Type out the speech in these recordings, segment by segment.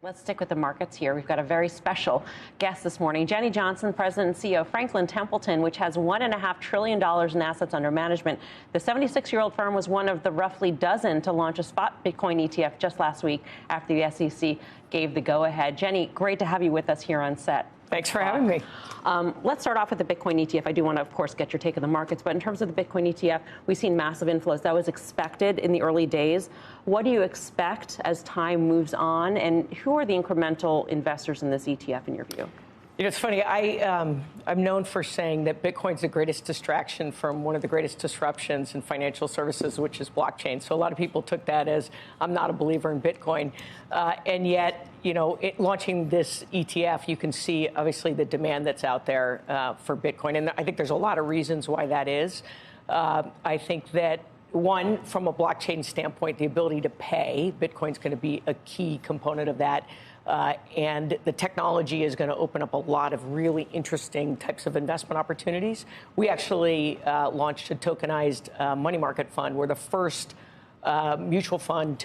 Let's stick with the markets here. We've got a very special guest this morning. Jenny Johnson, President and CEO of Franklin Templeton, which has $1.5 trillion in assets under management. The 76-year-old firm was one of the roughly dozen to launch a spot Bitcoin ETF just last week after the SEC gave the go-ahead. Jenny, great to have you with us here on set. Thanks for having me. Let's start off with the Bitcoin ETF. I do want to, of course, get your take on the markets. But in terms of the Bitcoin ETF, we've seen massive inflows. That was expected in the early days. What do you expect as time moves on? And who are the incremental investors in this ETF, in your view? You know, it's funny. I'm known for saying that Bitcoin's the greatest distraction from one of the greatest disruptions in financial services, which is blockchain. So a lot of people took that as I'm not a believer in Bitcoin. And yet, you know, launching this ETF, you can see, obviously, the demand that's out there for Bitcoin. And I think there's a lot of reasons why that is. I think that, one, from a blockchain standpoint, the ability to pay, Bitcoin's going to be a key component of that. And the technology is going to open up a lot of really interesting types of investment opportunities. We actually launched a tokenized money market fund. We're the first mutual fund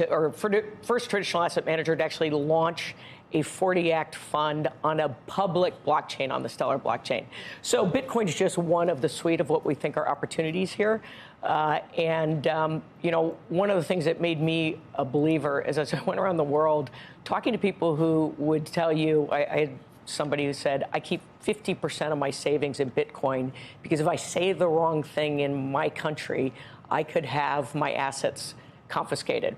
first traditional asset manager to actually launch a 40 Act fund on a public blockchain, on the Stellar blockchain. So Bitcoin is just one of the suite of what we think are opportunities here. You know, one of the things that made me a believer is as I went around the world talking to people who would tell you, I had somebody who said, I keep 50% of my savings in Bitcoin because if I say the wrong thing in my country, I could have my assets confiscated.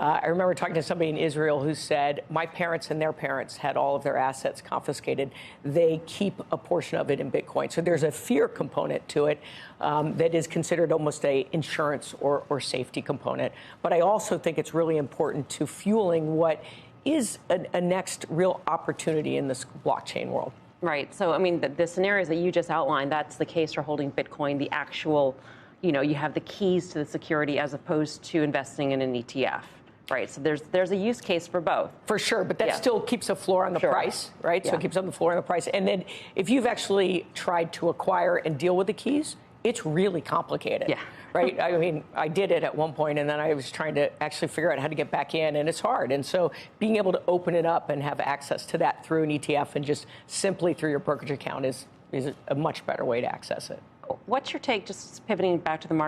I remember talking to somebody in Israel who said, my parents and their parents had all of their assets confiscated. They keep a portion of it in Bitcoin. So there's a fear component to it that is considered almost a insurance or safety component. But I also think it's really important to fueling what is a next real opportunity in this blockchain world. Right. So, I mean, the scenarios that you just outlined, that's the case for holding Bitcoin, the actual, you know, you have the keys to the security as opposed to investing in an ETF. Right, so there's a use case for both. For sure, but that still keeps a floor on the price, right? So it keeps on the floor on the price. And then if you've actually tried to acquire and deal with the keys, it's really complicated. Yeah. Right? I mean, I did it at one point, and then I was trying to actually figure out how to get back in, and it's hard. And so being able to open it up and have access to that through an ETF and just simply through your brokerage account is a much better way to access it. What's your take, just pivoting back to the market?